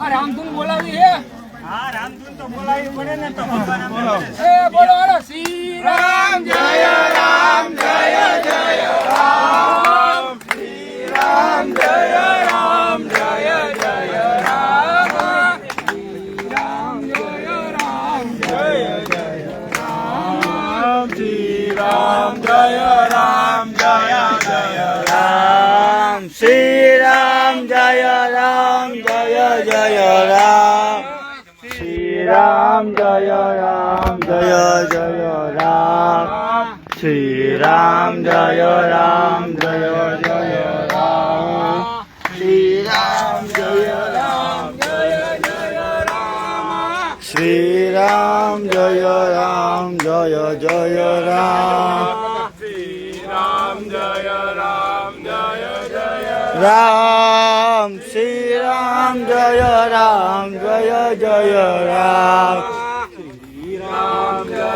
રામધૂન બોલાવી હે હા રામધૂન તો બોલાવી પડે ને તો ભગવાન બોલો અરે શ્રી રામ જય રામ જય જય રામ શ્રી રામ જય રામ જય જય રામ શ્રી રામ જય રામ જય જય રામ શ્રી રામ જય રામ જય જય રામ શ્રી રામ જય રામ જય જય રામ શ્રી રામ જય રામ જય જય રામ શ્રી રામ જય રામ જય જય રામ શ્રી રામ જય રામ જય જય રામ શ્રી રામ જય રામ જય જય રામ શ્રી રામ જય રામ જય જય રામ શ્રી રામ જય રામ જય જય રામ શ્રી રામ જય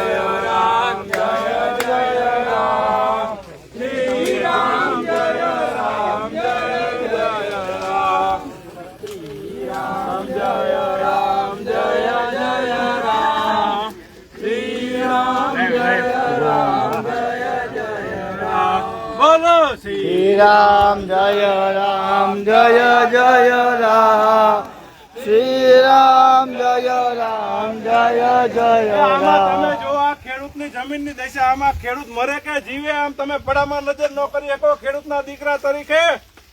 રામ જય જય રામ શ્રી રામ જય રામ જય જય રામ શ્રી રામ જય રામ જય જય રામ શ્રી રામ જય રામ જય જય રામ બોલો શ્રી રામ જય રામ જય જય રામ શ્રી રામ જય રામ જય જય આમાં તમે રામ જો આ ખેડૂતની જમીનની દશા આમાં ખેડૂત મરે કે જીવે આમ તમે પડામાં નજર ન કરી શકો ખેડૂતના દીકરા તરીકે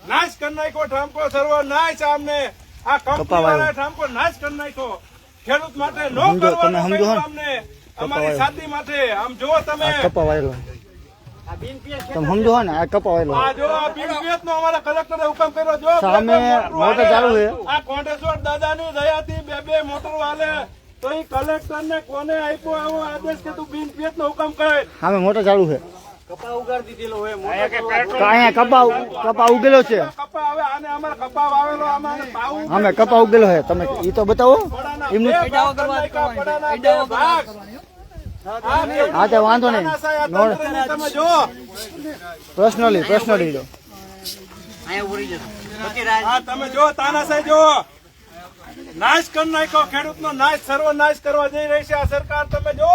નાશ કરી નાખ્યો ઠામકો સર્વ નાશ આમને આ કંપની વાળા ઠામકો નાશ કરી નાખ્યો ખેડૂત માટે નો સમજો, તમે કરવાનું સમજો કહ્યું ને? અમને અમારી સાથી માટે આમ જો તમે કપાવાયેલો તમે સમજો હો ને આ કપાવાયેલો આ જો આ બિનપિયત નો અમારા કલેક્ટરે હુકમ કર્યો જો સામે મોટર ચાલુ છે. આ કોંટેશ્વર દાદાની દયાથી બે મોટર વાલે તો એ કલેક્ટર ને કોને આપ્યો આવો આદેશ કે તું બિનપિયત નો હુકમ કરે સામે મોટર ચાલુ છે કપા ઉગાડી દીધેલો હોય અહીંયા કપા ઉગેલો છે કપા આવે આને અમારે કપા વાવેલો આમાં પાવું સામે કપા ઉગેલો છે તમે ઈ તો બતાવો એમનું હા તે વાંધો નહીં તમે જો પર્સનલી જો હા તમે જો તાનાશાહી જો નાશ કરી નાખ્યો ખેડૂત નો નાશ સર્વનાશ કરવા જઈ રહી છે આ સરકાર તમે જો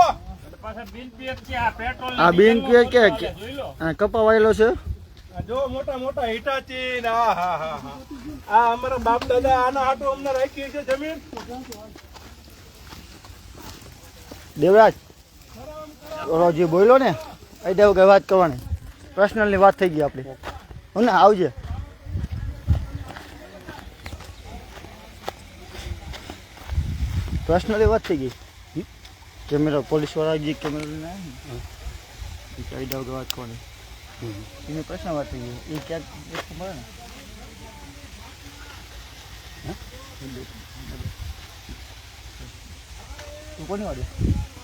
આ બેન કે કપા વાયેલો છે જો મોટા મોટા હિટાચી હા હા હા હા આ અમારા બાપ દાદા આના હાટું અમને રાખી છે જમીન દેવરાજ ઓલો જે બોલ્યો ને એ દેવ કઈ વાત કરવાની પર્સનલની વાત થઈ ગઈ આપણી હું ને આવજે પર્સનલી વાત થઈ ગઈ કેમેરા પોલીસ વાળા જે કેમેરા કઈ દેવ કઈ વાત કરવાની એની પ્રશ્ન વાત થઈ ગઈ એ ક્યાંક મળે ને તું કોની વાડે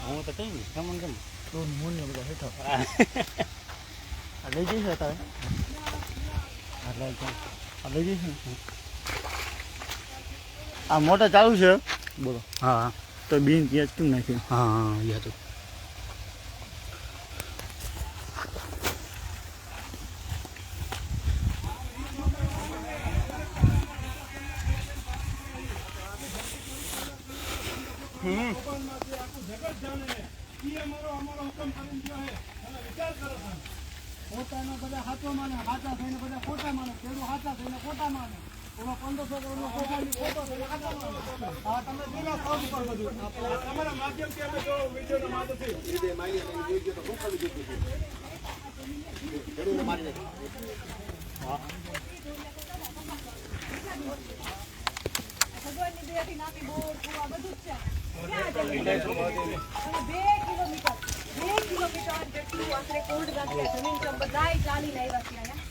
હું તો કઈ નહીં કેમ કેમ તો મૂળ ને બધા હેઠો આ લઈ જઈશ તારે આ લઈ જઈશ ને આ મોટા ચાલુ છે બોલો હા તો બીન ત્યાં કેમ નાખ્યું હા યા તો પોતાના બધા હાથો માને હાથા થઈને બધા ખોટા માને પેલું હાથા થઈને ખોટા માને એમાં 1500 કરોડનો ખોટાની ખોટો થઈને હાથા માને હા તમે જોયા સૌ ઉપર બધું તમારા માધ્યમથી અમે જો વિડીયોના માધ્યમથી સીધે મારી જોઈ ગયો તો હું ખાલી જોઈ ગયો ખેડૂતને મારી નાખ્યો ભગવાનની દયાથી નાખી બોર કુવા બધું જ છે ક્યાં જમીન અને 2 કિલોમીટર જેટલું આખરે કોલ્ડ ગાંઠે જમીન છે બધાય ચાલીને આવ્યા છે અહીંયા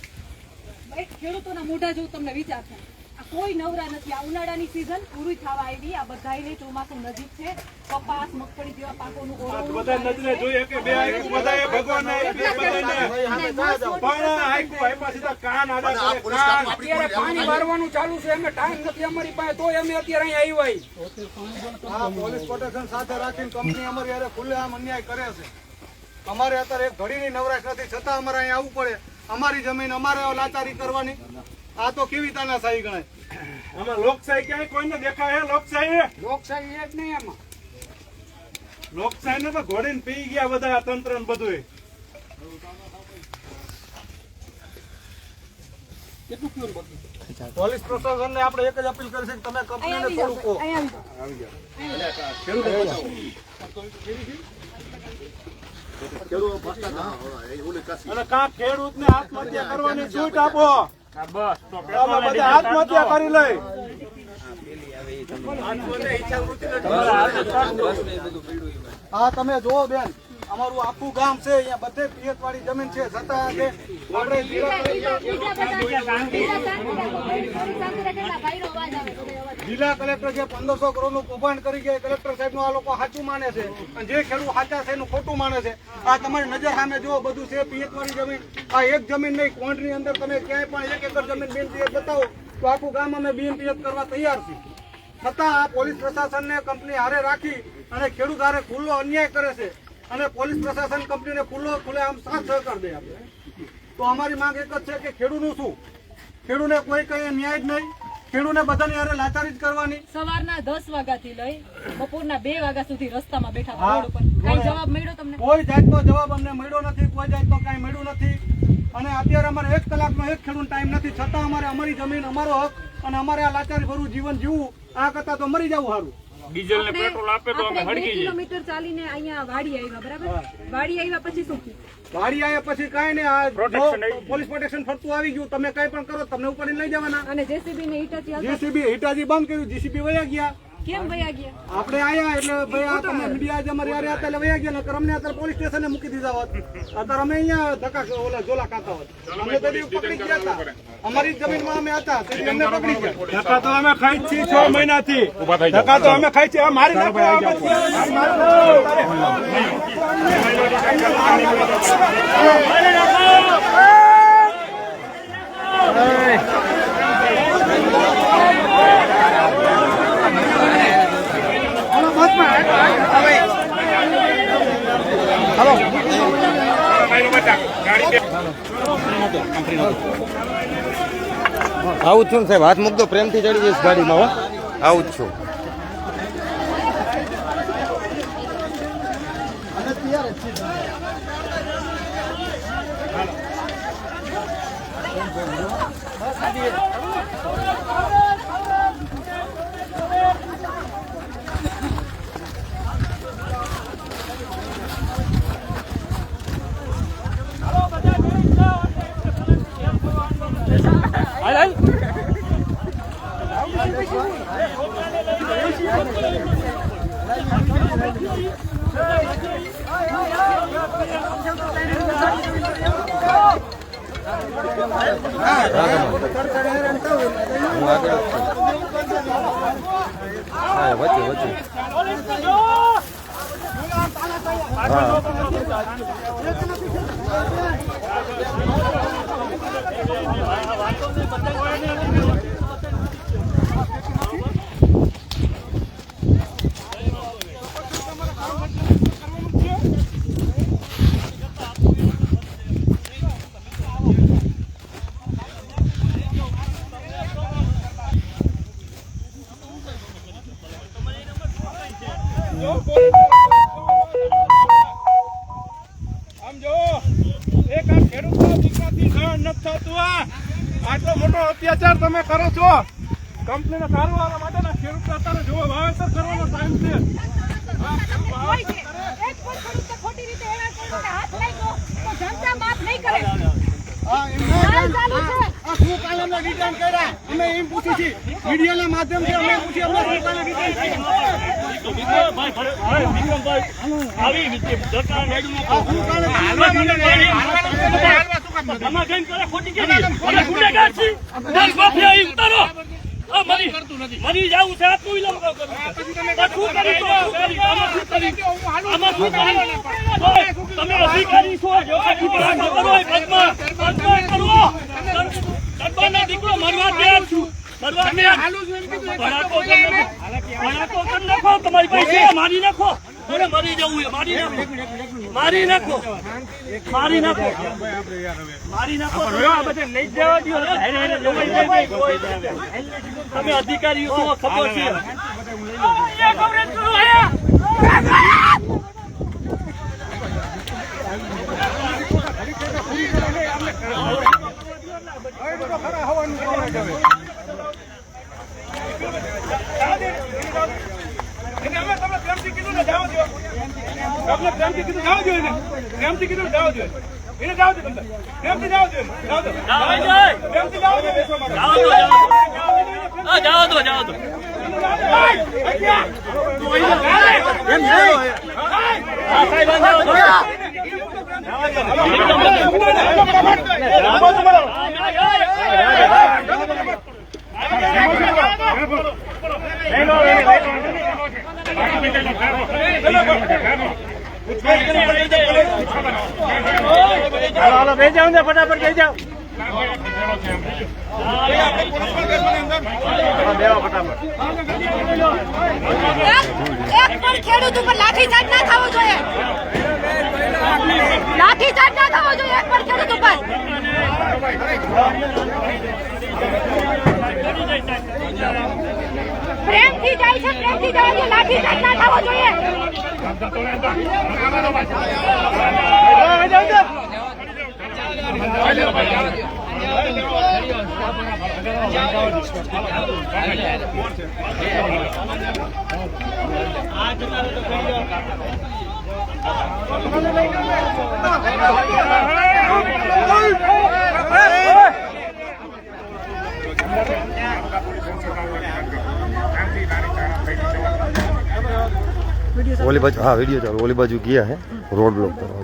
એક ખેડૂતોના મોઢા જેવું તમને વિચાર છે આ કોઈ નવરા નથી આ ઉનાળાની સીઝન પૂરી થવા આવી આ બધાયને ચોમાસું નજીક છે કપાસ મગફળી જેવા પાકોનું બધા નજરે જોઈએ કે બે આંખ બધાએ ભગવાનને બે બધાને પણ આંખ આપ્યા સીધા કાન આડા કરે કાન અત્યારે પાણી વારવાનું ચાલુ છે અમે ટાઈમ નથી અમારી પાસે તો અમે અત્યારે અહીંયા આવ્યા આ પોલીસ પ્રોટેક્શન સાથે રાખીને કંપની અમારી હારે ખુલ્લેઆમ અન્યાય કરે છે અમારે અત્યારે એક ઘડીની નવરાશ નથી છતાં અમારે અહીંયા આવવું પડે અમારી જમીન અમારે લાચારી કરવાની આ તો કેવી તાનાશાહી ગણાય? આમાં લોકશાહી ક્યાંય કોઈને દેખાય હે? લોકશાહી લોકશાહી એ જ નહીં એમાં. લોકશાહી ને તો ઘોડીને પી ગયા બધા આ તંત્ર ને બધું. પોલીસ પ્રશાસનને આપણે એક જ અપીલ કરી છે કે તમે કંપનીને થોડું કહો. અને કાં ખેડૂતને આત્મહત્યા કરવાની છૂટ આપો. અમે બધા આત્મહત્યા કરી લઈ. હા તમે જુઓ બેન, અમારું આખું ગામ છે, અહીંયા બધે પિયત વાળી જમીન છે, છતાં આજે આપણે જિલ્લા કલેક્ટર જે 1500 કરોડનું કૌભાંડ કરી ગયા, કલેક્ટર સાહેબનું આ લોકો સાચું માને છે અને જે ખેડૂત સાચા છે એનું ખોટું માને છે. આ તમારી નજર સામે જુઓ, બધું છે પિયત વાળી જમીન. આ એક જમીન નહીં, કોન્ટની અંદર તમે ક્યાંય પણ 1 એકર જમીન બિન પિયત બતાવો તો આખું ગામ અમે બિન પિયત કરવા તૈયાર છીએ. છતાં આ પોલીસ પ્રશાસનને કંપની હારે રાખી અને ખેડૂત હારે ખુલ્લો અન્યાય કરે છે અને પોલીસ પ્રશાસન કંપનીને ખુલ્લે આમ સાથ સહકાર દે આપે. તો અમારી માંગ એક જ છે કે ખેડૂતનું શું? ખેડૂતને કોઈ કઈ ન્યાય જ નહીં. ખેડૂતને બધાની હારે લાચારી જ કરવાની. સવારના 10 વાગ્યાથી લઈ બપોરના 2 વાગ્યા સુધી રસ્તામાં બેઠા હતા રોડ ઉપર. કઈ જવાબ મળ્યો તમને? કોઈ જાતનો જવાબ અમને મળ્યો નથી, કોઈ જાતનો કાંઈ મળ્યું નથી. અને અત્યારે અમારે 1 કલાકનો એક ખેડૂત ટાઈમ નથી, છતાં અમારે અમારી જમીન, અમારો હક અને અમારે આ લાચારી ભરવું જીવન જીવવું, આ કરતા તો મરી જવું સારું. ડીઝલ ને પેટ્રોલ આપે તો અમે હડકી 2 કિલોમીટર ચાલીને અહીંયા વાડી આવ્યા, બરાબર? વાડી આવ્યા પછી શું થયું? વાડી આવ્યા પછી કાંઈ નહીં, આ પોલીસ પ્રોટેક્શન ફરતું આવી ગયું. તમે કઈ પણ કરો તમને ઉપાડીને લઈ જવાના. અને જેસીબી ને હિટાચી આવતા? જેસીબી હિટાજી બંધ કર્યું, જીસીબી વયા ગયા. કેમ વયા ગયા? આપણે આયા એટલે ભાઈ આ તમે મીડિયા આજે અમારી હારે હતા એટલે વયા ગયા, નકર અમને અત્યારે પોલીસ સ્ટેશને મૂકી દીધા હોત. અત્યારે અમે અહીંયા ધક્કા ઓલા ઝોલા ખાતા હોત. અમને તો પકડી ગયા હતા, અમારી જમીનમાં અમે હતા, તેથી અમને પકડી ગયા. ધક્કા તો અમે ખાઈ જ છીએ 6 મહિનાથી. ધક્કા તો અમે ખાઈ છીએ. મારી નાખો. આવું જ છું ને સાહેબ, હાથ મૂકતો પ્રેમથી ચડી જઈશ ગાડીમાં. હો, આવું જ છું. આમ જો એક આ ખેડૂતના દીકરાથી સહન નથી થતું. આટલો મોટો અત્યાચાર તમે કરો છો. કંપનીને સારવાર માટેના ખેડૂત અત્યારે જો વાવેતર કરવાનો ટાઈમ છે. એક પણ ખેડૂતને ખોટી રીતે હેરાન કરીને હાથ લાગ્યો તો જનતા માફ નહીં કરે. હાલ ચાલુ છે. આ શું કાલે અમે રિટર્ન કર્યા? અમે એમ પૂછી છીએ, મીડિયાના માધ્યમથી અમે પૂછી, અમે શું કાલે રિટર્ન કર્યા? મરી જવું છે તમે અધિકારી છો, દીકરો મરવા તૈયાર છું. તમારી પાસે મારી નાખો. અરે મરી જવું છે, મારી નાખો, મારી નાખો, મારી નાખો, મારી નાખો. તમે અધિકારીઓ છો, ખબર છે. જાઓ દો, જાઓ દો. એક પણ ખેડૂત ઉપર લાઠીચાર્જ ના થવો જોઈએ. લાઠીચાર્જ ના થવો જોઈએ એક પણ ખેડૂત ઉપર. પ્રેમથી જાય છે, પ્રેમથી જવા દો. લાઠીચાર્જ ના થવો જોઈએ. ઓલી બાજુ હા વિડીયો ચાલુ ઓલી બાજુ ગયા હે રોડ બ્લોક કરવા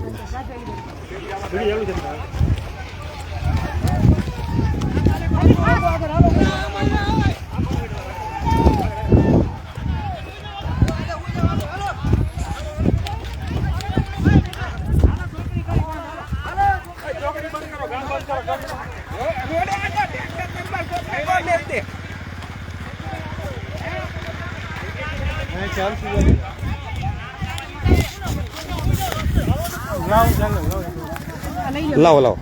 લાવો લાવો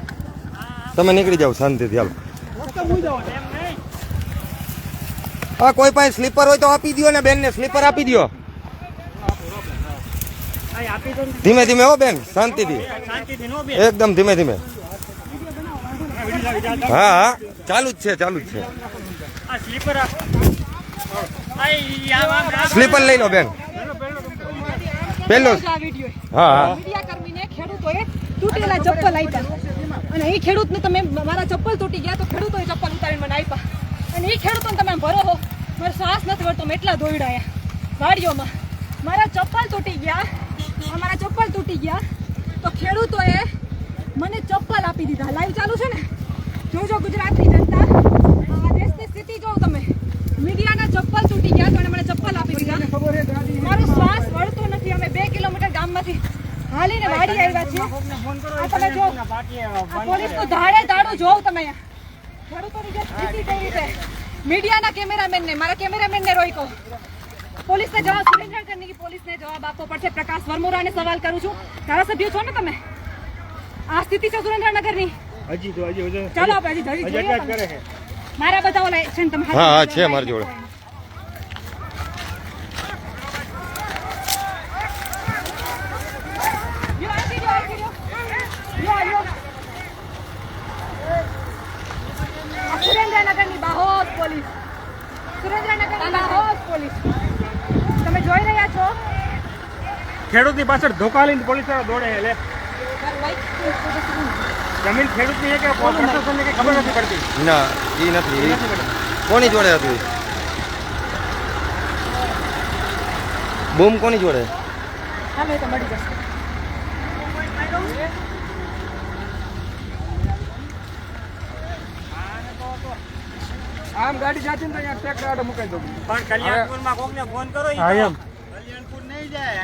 તમે નીકળી જાઓ શાંતિથી હાલો હા કોઈ પાસે સ્લીપર હોય તો આપી દો ને બેન ને સ્લીપર આપી દો ધીમે ધીમે હો બેન શાંતિથી એકદમ ધીમે ધીમે હા હા ચાલુ જ છે ચાલુ જ છે સ્લીપર લઈ લો બેન પેલો હા હા મીડિયાકર્મીને ખેડૂતોએ તૂટેલા ચપ્પલ આપ્યા અને એ ખેડૂતને તમે મારા ચપ્પલ તૂટી ગયા તો ખેડૂતોએ ચપ્પલ ઉતારીને મને આપ્યા અને એ ખેડૂતોને તમે ભરો હો મારો શ્વાસ નથી વળતો મેં એટલા દોડાયા ગાડીઓમાં મારા ચપ્પલ તૂટી ગયા તો ખેડૂતોએ મને ચપ્પલ આપી દીધા લાઈવ ચાલુ છે ને જોજો ગુજરાતની જનતા આ દેશની સ્થિતિ જોઉં તમે મીડિયાના ચપ્પલ તૂટી ગયા તો મને ચપ્પલ આપી દીધા મારો શ્વાસ વળતો નથી અમે 2 કિલોમીટર ગામમાંથી હાલીને વાડી આવ્યા છીએ આ તમે જો આ પોલીસનું ધાડે ધાડું જોઉં તમે ખેડૂતોની જે સ્થિતિ કેવી છે મીડિયાના કેમેરામેનને મારા કેમેરામેનને રોક્યો પોલીસને જવાબ સુરેન્દ્રનગરની પોલીસને જવાબ આપવો પડશે પ્રકાશ વરમોરાને સવાલ કરું છું ધારાસભ્ય છો ને તમે આ સ્થિતિ છે સુરેન્દ્રનગરની ચાલો આપણે હજી મારા બધા ઓલા છે ને તમે હા હા છે મારી જોડે સુરેન્દ્રનગરની બાહોશ પોલીસ તમે જોઈ રહ્યા છો ખેડૂતની પાછળ ધોકા લઈને પોલીસ દોડે એટલે જમીન ખેડૂતની છે કે પ્રશાસનને કઈ ખબર નથી પડતી ના એ નથી કોની જોડે હતું બૂમ કોની જોડે હાલો એ તો મળી જશે આમ ગાડી જાતી ને તો અહીંયા ટ્રેક્ટર આડે મુકાઈ દઉં પણ કલ્યાણપુરમાં કોકને ફોન કરો હા એમ કલ્યાણપુર નહીં જાય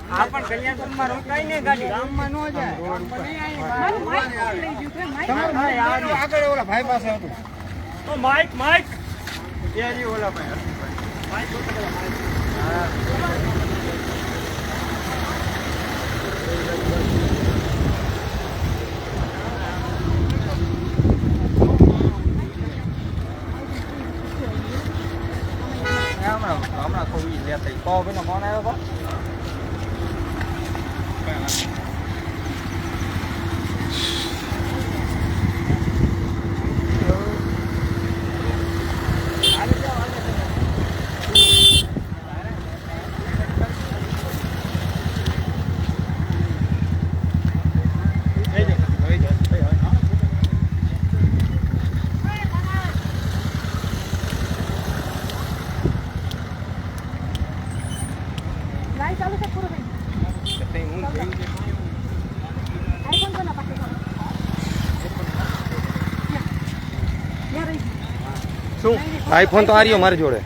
હા પણ કલ્યાણપુરમાં રોકાય ને ગાડી ગામમાં ન જાય મારું માઈક કોણ લઈ ગયું છે માઈક આગળ ઓલા ભાઈ પાસે હતું તો માઈક માઈક ઓલા ભાઈ હમણાં કોઈ લેતા તો ભાઈનો ફોન આવ્યો હતો. લાઈટ ચાલુ છે પૂરો થઈ આઈફોન તો ના પાકે યાર શું આઈફોન તો આર્યો મારી જોડે.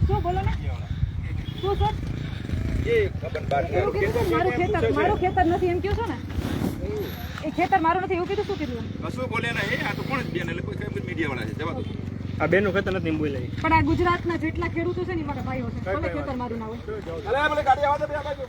શું બોલો ને શું સર મારું ખેતર નથી એમ કહો છો ને? એ ખેતર મારું નથી એવું કીધું. શું કીધું? કશું બોલે નહીં. આ તો કોણ બેન એટલે કોઈ કઈ મીડિયા વાળા છે. જવા દો. આ બેનનું ખેતર નથી એમ બોલાય. પણ આ ગુજરાતના જેટલા ખેડૂતો છે ને મારા ભાઈઓ છે. તમે ખેતર મારું ના હોય. અલે ગાડી આવવા દે બે બાજુ.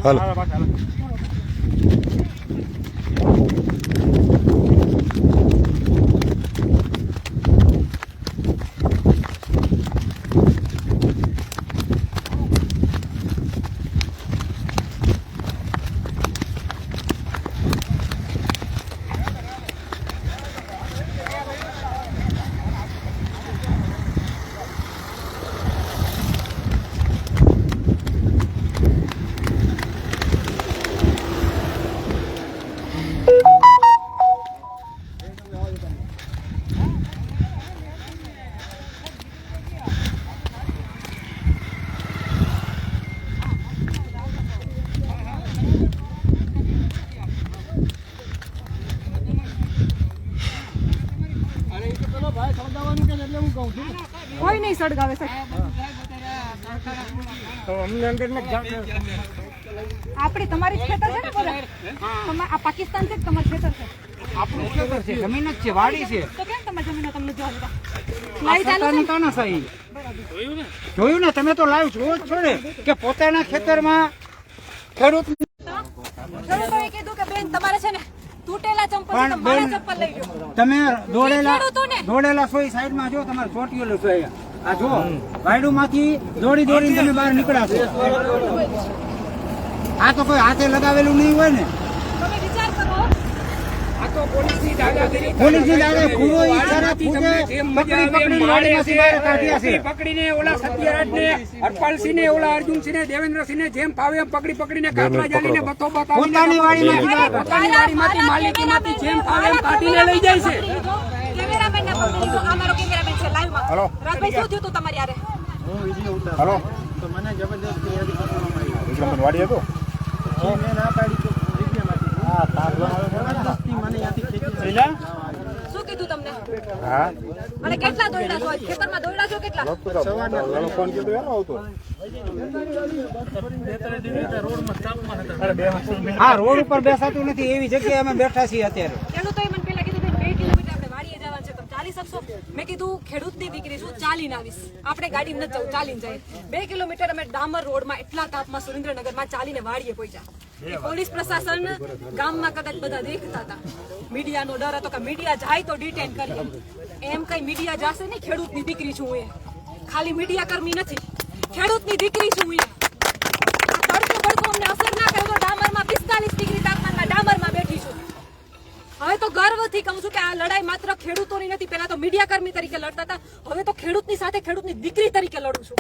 હાલો કોઈ નહીં સળગાવે સાહેબ. આપણી તમારી જ ખેતર છે ને બધા? આ પાકિસ્તાન છે કે તમારું ખેતર છે? આપણું ખેતર છે, જમીન જ છે, વાડી છે. તો કેમ તમારી જમીનો તમને જોવા દીધા? લાઈટ ચાલુ છે? તાનાશાહી. જોયું ને તમે તો લાઈવ જોવો જ છો ને કે પોતાના ખેતરમાં ખેડૂત ખેડૂતોએ કીધું કે બેન તમારે છે ને તૂટેલા ચંપલ છે તો મારા ચંપલ લઈ લો. તમે ખેડૂતોને દોડેલા સોય સાઈડમાં જો તમારે ચોટીઓલું છે આ જો વાયડુમાંથી દોડીને તમે બહાર નીકળ્યા છો. આ તો કોઈ હાથે લગાવેલું નહીં હોય ને. તમે વિચાર કરો. આ તો પોલીસની દાદાગીરી પૂરો ઈચ્છાના પૂજે પકડીને વાડીમાંથી બહાર કાઢ્યા છે. પકડીને ઓલા સત્યરાજને, હરપાલસિંહને, ઓલા અર્જુનસિંહને, દેવેન્દ્રસિંહને જેમ ફાવે એમ પકડીને કાટલા જાલીને બતો બતાવીને પોતાની વાડીમાંથી માલિકીમાંથી જેમ ફાવે એમ કાઢીને લઈ જાય છે. કેમેરામેન ને પકડી લીધો. આ મારો કેમેરામેન છે લાઈવમાં. રાજભાઈ શું થયું તું તમારી યારે? હાલો તો મને જબરદસ્તી વાડી હતો. મેં ના પાડી તો જબરદસ્તી મને ત્યાંથી ખેંચી શું કીધું તમને? હા અને કેટલા દોડ્યા છો? ખેતરમાં દોડ્યા છો કેટલા? ફોન કીધું એનો આવતો. હા, રોડ ઉપર બેસાતું નથી એવી જગ્યાએ અમે બેઠા છીએ અત્યારે. ખેડૂતોએ મને પહેલા કીધું કે 2 કિલોમીટર આપણે વાડીએ જવાનું છે, તમે ચાલી શકશો? મેં કીધું ખેડૂતની દીકરી છું, ચાલીને આવીશ. આપણે ગાડીમાં નથી જવું, ચાલીને જાય. 2 કિલોમીટર અમે ડામર રોડમાં એટલા તાપમાં સુરેન્દ્રનગરમાં ચાલીને વાડીએ પહોંચ્યા. એ પોલીસ પ્રશાસન ગામમાં કદાચ બધા દેખતા હતા, મીડિયાનો ડર હતો કે મીડિયા જાય તો ડિટેન કરીએ. એમ કઈ મીડિયા જશે નહીં. ખેડૂતની દીકરી છું હું, ખાલી મીડિયા કર્મી નથી, ખેડૂતની દીકરી છું હું. તડકો બડકો અમને અસર ના કરે તો ડામરમાં 45 ડિગ્રી તાપમાનમાં ડામરમાં બેઠી છું. હવે તો ગર્વથી કહું છું કે આ લડાઈ માત્ર ખેડૂતોની નથી. પહેલા તો મીડિયા કર્મી તરીકે લડતા હતા, હવે તો ખેડૂતની સાથે ખેડૂતની દીકરી તરીકે લડું છું.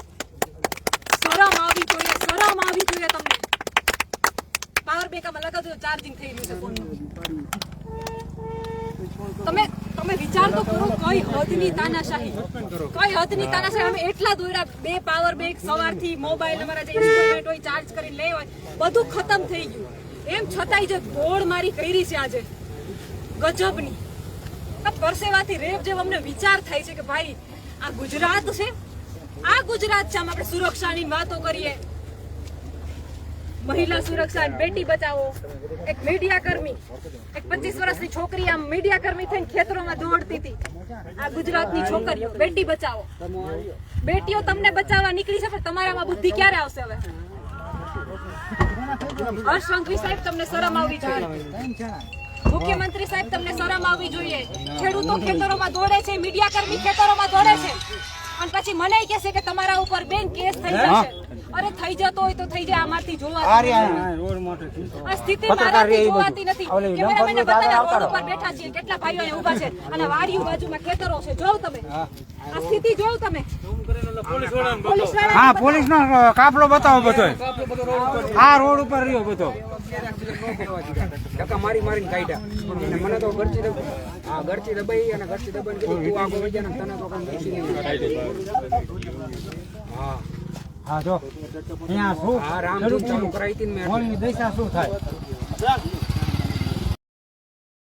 શરમ આવી જોઈએ, શરમ આવી જોઈએ તમને. પાવર બેંક આમાં લગાવજો, ચાર્જિંગ થઈ રહ્યું છે ફોનનું. તમે વિચાર તો કરો, કઈ હદની તાનાશાહી, કઈ હદની તાનાશાહી. અમે એટલા દોડ્યા, 2 પાવર બેંક સવારથી, મોબાઈલ અમારા જે ઇન્સ્ટ્રુમેન્ટ હોય ચાર્જ કરી લે હોય બધું ખતમ થઈ ગયું. એમ છતાંય જે દોડ મારી કરી છે આજે ગજબની, પરસેવાથી રેપ જેવો અમને વિચાર થાય છે કે ભાઈ આ ગુજરાત છે, આ ગુજરાત છે. આમ આપણે સુરક્ષાની વાતો કરીએ, મહિલા સુરક્ષા, બેટી બચાવો. એક મીડિયા કર્મી, એક 25 વર્ષની છોકરી આમ મીડિયા કર્મી થઈને ખેતરોમાં દોડતી હતી. આ ગુજરાતની છોકરીઓ બેટી બચાવો. બેટીઓ તમને બચાવવા નીકળી છે, પણ તમારામાં બુદ્ધિ ક્યારે આવશે? હવે હર્ષ સંઘવી સાહેબ, તમને શરમ આવવી જોઈએ. મુખ્યમંત્રી સાહેબ, તમને શરમ આવવી જોઈએ. ખેડૂતો ખેતરોમાં દોડે છે, મીડિયા કર્મી ખેતરોમાં દોડે છે, અને પછી મને કહેશે કે તમારા ઉપર બેન કેસ થઈ જશે. અરે થઈ જતો હોય તો થઈ જાય, આમાંથી જોવાતી આ સ્થિતિ મારાથી જોવાતી નથી. કેમેરામેનને બતાવ્યા, રોડ ઉપર બેઠા છીએ, કેટલા ભાઈઓ અહીંયા ઊભા છે, અને વાડીઓ બાજુમાં ખેતરો છે. જોવ તમે આ સ્થિતિ, જોવ તમે. હા, પોલીસનો કાફલો બતાવો બધો. આ રોડ ઉપર રહ્યો બધો. ટકા મારીને કાઢ્યા, અને મને તો ગરચી દબાઈ અને ગરચી દબાઈને કીધું તું આગળ વધી જા, તને તો કામ બેસી હા હા જો અહીંયા શું રામ ચાલુ કરાવી હતી મેં. દશા શું થાય?